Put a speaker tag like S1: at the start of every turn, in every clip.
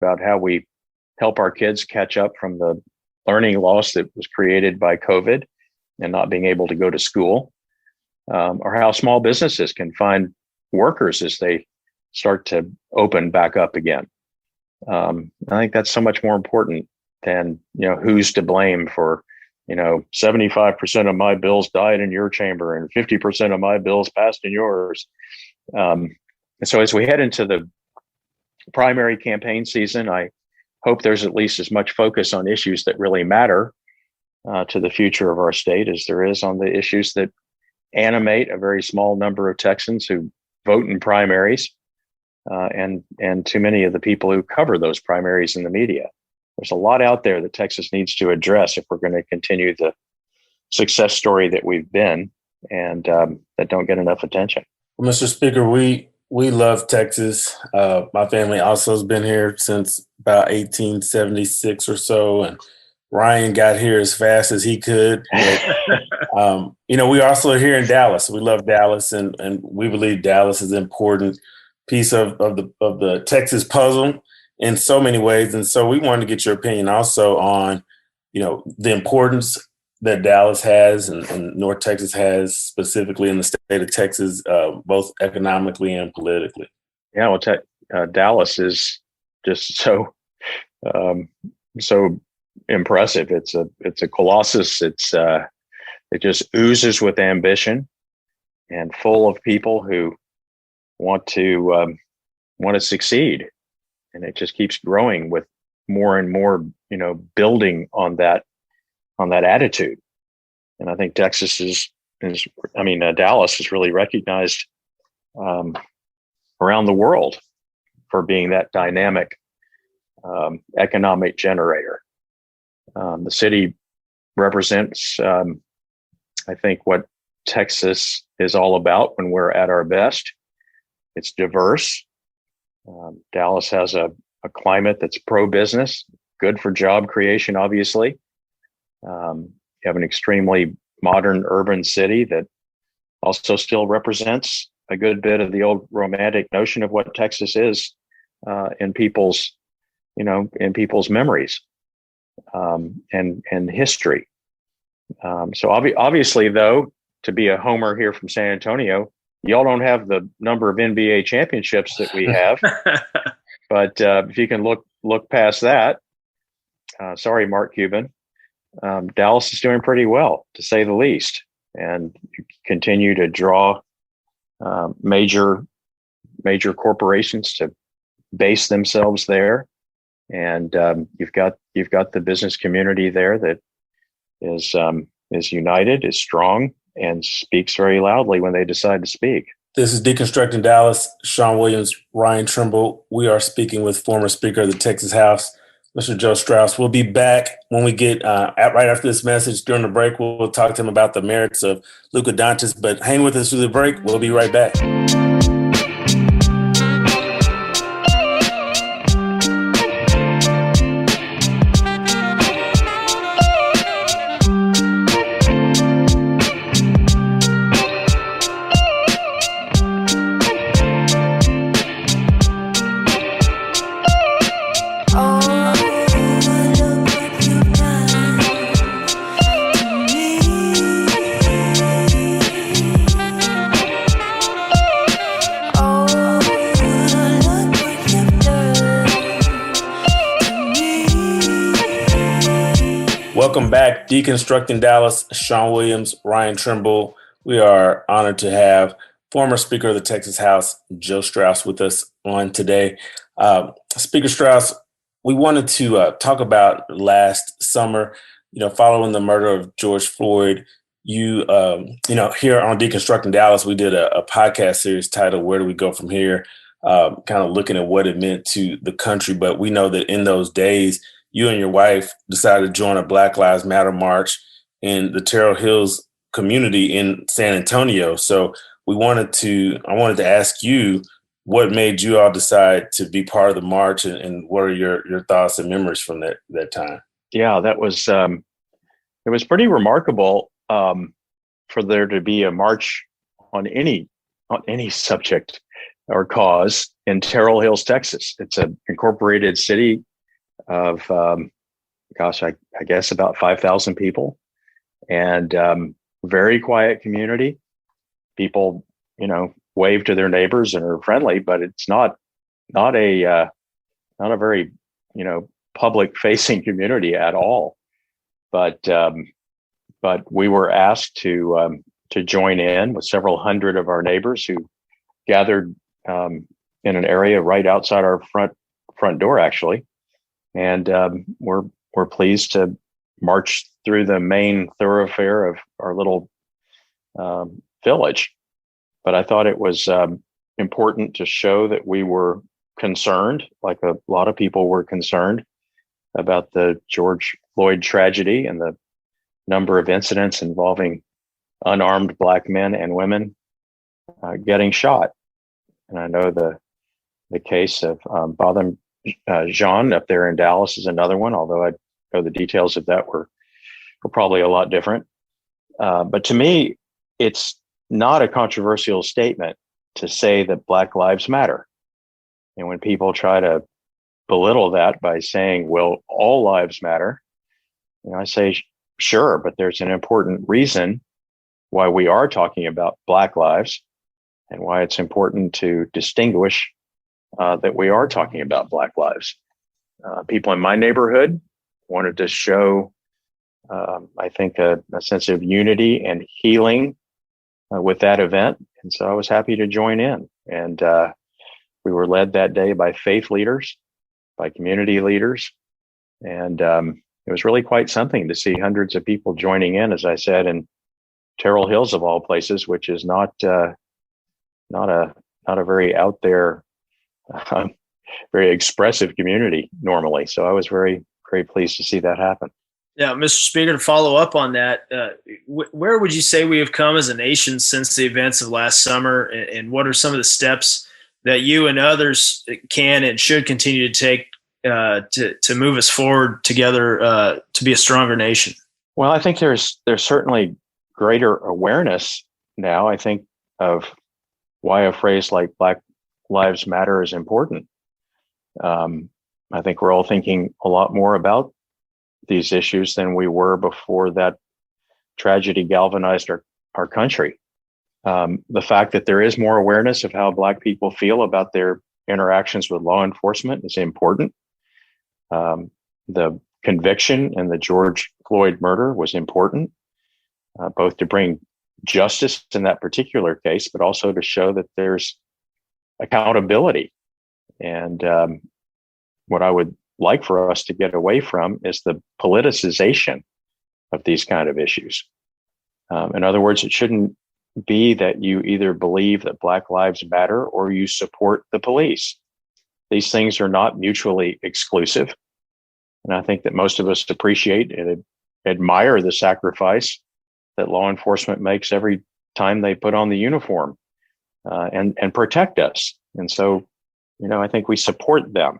S1: about how we help our kids catch up from the learning loss that was created by COVID and not being able to go to school, or how small businesses can find workers as they start to open back up again. I think that's so much more important than, who's to blame for, 75% of my bills died in your chamber and 50% of my bills passed in yours. And so as we head into the primary campaign season, I hope there's at least as much focus on issues that really matter to the future of our state as there is on the issues that animate a very small number of Texans who vote in primaries, and too many of the people who cover those primaries in the media. There's a lot out there that Texas needs to address if we're going to continue the success story that we've been and that don't get enough attention.
S2: Well, Mr. Speaker, we love Texas. My family also has been here since about 1876 or so, and Ryan got here as fast as he could. But, we also here in Dallas. We love Dallas, and we believe Dallas is an important piece of the Texas puzzle in so many ways. And so we wanted to get your opinion also on, the importance that Dallas has and North Texas has specifically in the state of Texas, both economically and politically.
S1: Yeah, well, Dallas is just so impressive. It's a colossus. It just oozes with ambition and full of people who want to succeed, and it just keeps growing with more and more, building on that attitude. And I think Dallas is really recognized around the world for being that dynamic economic generator. The city represents, I think, what Texas is all about when we're at our best. It's diverse. Dallas has a climate that's pro-business, good for job creation, obviously. You have an extremely modern urban city that also still represents a good bit of the old romantic notion of what Texas is in people's memories and history. So obviously, though, to be a homer here from San Antonio, y'all don't have the number of NBA championships that we have. But if you can look past that, sorry, Mark Cuban, Dallas is doing pretty well, to say the least, and continue to draw major corporations to base themselves there, and you've got the business community there that is united, is strong, and speaks very loudly when they decide to speak.
S2: This is Deconstructing Dallas. Shawn Williams, Ryan Trimble. We are speaking with former Speaker of the Texas House, Mr. Joe Straus. We'll be back when we get right after this message. During the break, we'll talk to him about the merits of Luka Doncic. But hang with us through the break. We'll be right back. Welcome back. Deconstructing Dallas, Shawn Williams, Ryan Trimble. We are honored to have former Speaker of the Texas House, Joe Straus, with us on today. Speaker Straus, we wanted to talk about last summer, following the murder of George Floyd. Here on Deconstructing Dallas, we did a podcast series titled Where Do We Go From Here? Kind of looking at what it meant to the country. But we know that in those days, you and your wife decided to join a Black Lives Matter march in the Terrell Hills community in San Antonio. So I wanted to ask you, what made you all decide to be part of the march, and what are your thoughts and memories from that time?
S1: Yeah, that was it was pretty remarkable for there to be a march on any subject or cause in Terrell Hills, Texas. It's an incorporated city of, I guess about 5,000 people, and very quiet community. People, wave to their neighbors and are friendly, but it's not a very, public facing community at all. But we were asked to join in with several hundred of our neighbors who gathered in an area right outside our front door, actually, and we're pleased to march through the main thoroughfare of our little village. But I thought it was important to show that we were concerned, like a lot of people were concerned, about the George Floyd tragedy and the number of incidents involving unarmed Black men and women getting shot. And I know the case of Father Shawn up there in Dallas is another one, although I know the details of that were probably a lot different. But to me, it's not a controversial statement to say that Black lives matter. And when people try to belittle that by saying, well, all lives matter, I say, sure, but there's an important reason why we are talking about Black lives and why it's important to distinguish that we are talking about Black lives. People in my neighborhood wanted to show, I think, a sense of unity and healing with that event. And so I was happy to join in. And we were led that day by faith leaders, by community leaders. And it was really quite something to see hundreds of people joining in, as I said, in Terrell Hills of all places, which is not a very out there, very expressive community normally. So I was very, very pleased to see that happen.
S3: Yeah, Mr. Speaker, to follow up on that, where would you say we have come as a nation since the events of last summer, and what are some of the steps that you and others can and should continue to take to move us forward together to be a stronger nation?
S1: Well, I think there's certainly greater awareness now, I think, of why a phrase like Black Lives Matter is important. I think we're all thinking a lot more about these issues than we were before that tragedy galvanized our country. The fact that there is more awareness of how Black people feel about their interactions with law enforcement is important. The conviction in the George Floyd murder was important, both to bring justice in that particular case, but also to show that there's accountability. And what I would like for us to get away from is the politicization of these kind of issues. In other words, it shouldn't be that you either believe that Black lives matter or you support the police. These things are not mutually exclusive. And I think that most of us appreciate and admire the sacrifice that law enforcement makes every time they put on the uniform and protect us. And so, I think we support them.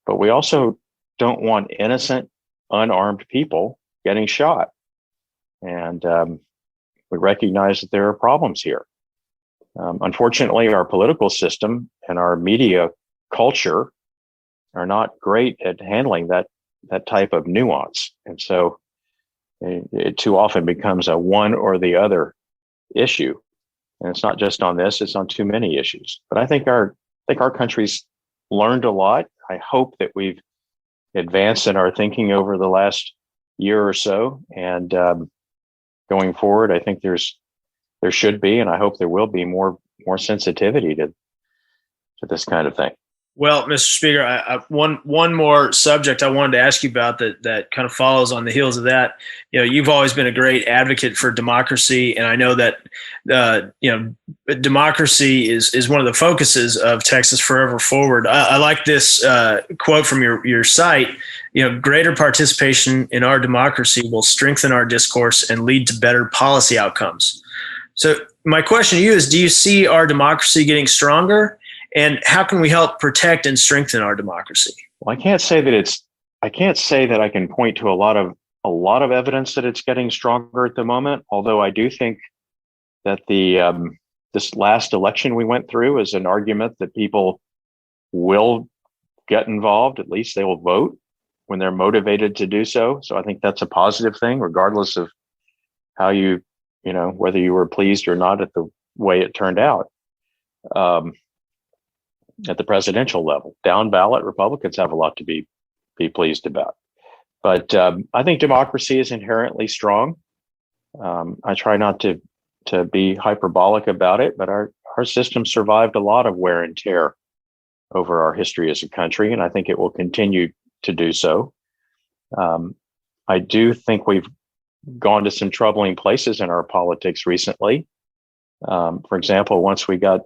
S1: But we also don't want innocent, unarmed people getting shot. And we recognize that there are problems here. Unfortunately, our political system and our media culture are not great at handling that type of nuance. And so it too often becomes a one or the other issue. And it's not just on this, it's on too many issues. But I think our country's learned a lot. I hope that we've advanced in our thinking over the last year or so. And going forward, I think there should be, and I hope there will be more sensitivity to this kind of thing.
S3: Well, Mr. Speaker, one more subject I wanted to ask you about that kind of follows on the heels of that. You've always been a great advocate for democracy, and I know that democracy is one of the focuses of Texas Forever Forward. I like this quote from your site. Greater participation in our democracy will strengthen our discourse and lead to better policy outcomes. So my question to you is, do you see our democracy getting stronger? And how can we help protect and strengthen our democracy?
S1: Well, I can't say that I can point to a lot of evidence that it's getting stronger at the moment. Although I do think that the this last election we went through is an argument that people will get involved. At least they will vote when they're motivated to do so. So I think that's a positive thing, regardless of how whether you were pleased or not at the way it turned out. At the presidential level, down ballot, Republicans have a lot to be pleased about. But I think democracy is inherently strong. I try not to be hyperbolic about it, but our system survived a lot of wear and tear over our history as a country, and I think it will continue to do so. I do think we've gone to some troubling places in our politics recently. For example, once we got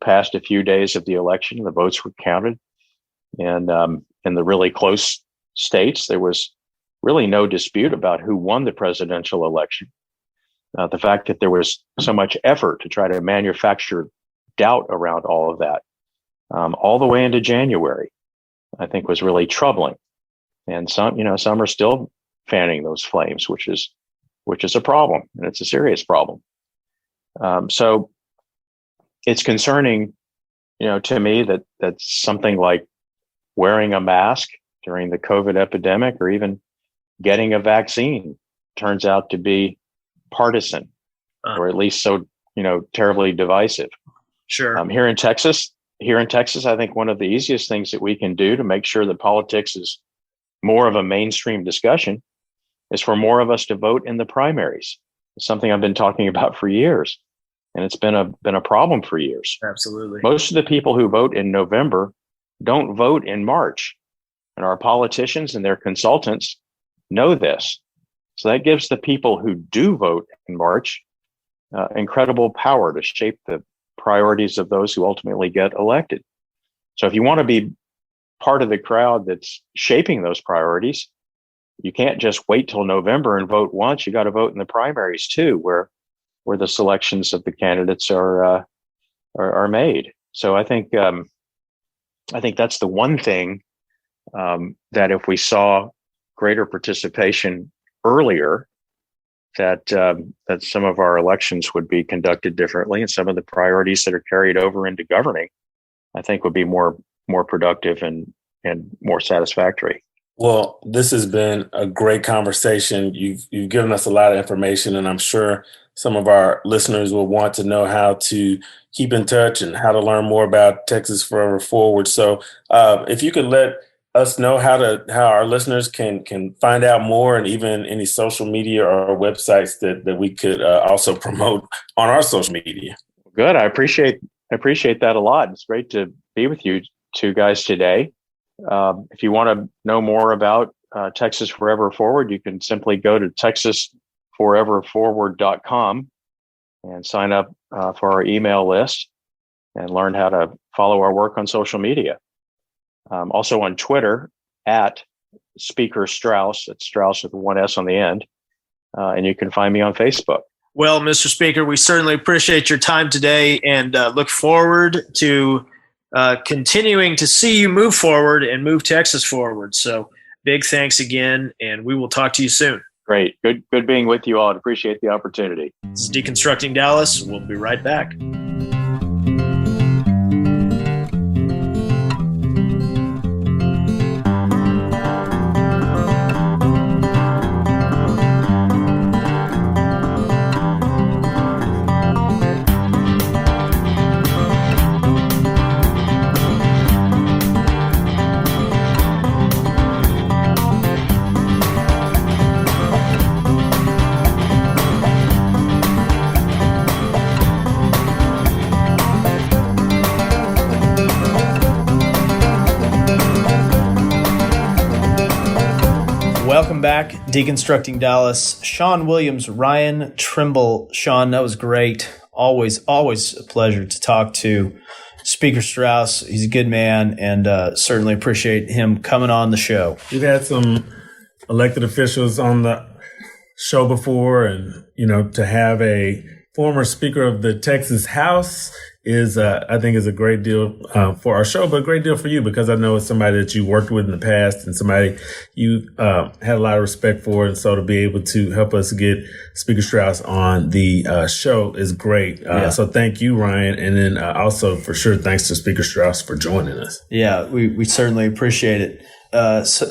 S1: past a few days of the election, the votes were counted, and in the really close states, there was really no dispute about who won the presidential election. The fact that there was so much effort to try to manufacture doubt around all of that, all the way into January, I think was really troubling. And some are still fanning those flames, which is a problem, and it's a serious problem. So it's concerning, to me that something like wearing a mask during the COVID epidemic, or even getting a vaccine, turns out to be partisan, or at least so terribly divisive.
S3: Sure.
S1: Here in Texas, I think one of the easiest things that we can do to make sure that politics is more of a mainstream discussion is for more of us to vote in the primaries. It's something I've been talking about for years, and it's been a problem for years.
S3: Absolutely.
S1: Most of the people who vote in November don't vote in March, and our politicians and their consultants know this. So that gives the people who do vote in March incredible power to shape the priorities of those who ultimately get elected. So if you want to be part of the crowd that's shaping those priorities, you can't just wait till November and vote once. You got to vote in the primaries too, where the selections of the candidates are made. So I think that's the one thing that if we saw greater participation earlier, that some of our elections would be conducted differently, and some of the priorities that are carried over into governing, I think, would be more productive and more satisfactory.
S2: Well, this has been a great conversation. You've given us a lot of information, and I'm sure some of our listeners will want to know how to keep in touch and how to learn more about Texas Forever Forward. So if you could let us know how our listeners can find out more, and even any social media or websites that we could also promote on our social media.
S1: Good. I appreciate that a lot. It's great to be with you two guys today. If you want to know more about Texas Forever Forward, you can simply go to texasforeverforward.com and sign up for our email list and learn how to follow our work on social media. Also on Twitter at Speaker Straus. It's Straus with one S on the end. And you can find me on Facebook.
S3: Well, Mr. Speaker, we certainly appreciate your time today, and look forward to continuing to see you move forward and move Texas forward. So big thanks again, and we will talk to you soon.
S1: Great. Good being with you all. I appreciate the opportunity.
S3: This is Deconstructing Dallas. We'll be right back. Welcome back, Deconstructing Dallas. Shawn Williams, Ryan Trimble. Shawn, that was great. Always a pleasure to talk to Speaker Straus. He's a good man, and certainly appreciate him coming on the show.
S2: We've had some elected officials on the show before, and to have a former Speaker of the Texas House I think is a great deal for our show, but a great deal for you, because I know it's somebody that you worked with in the past and somebody you had a lot of respect for. And so to be able to help us get Speaker Straus on the show is great. So thank you, Ryan. And then also for sure, thanks to Speaker Straus for joining us.
S4: Yeah, we certainly appreciate it. So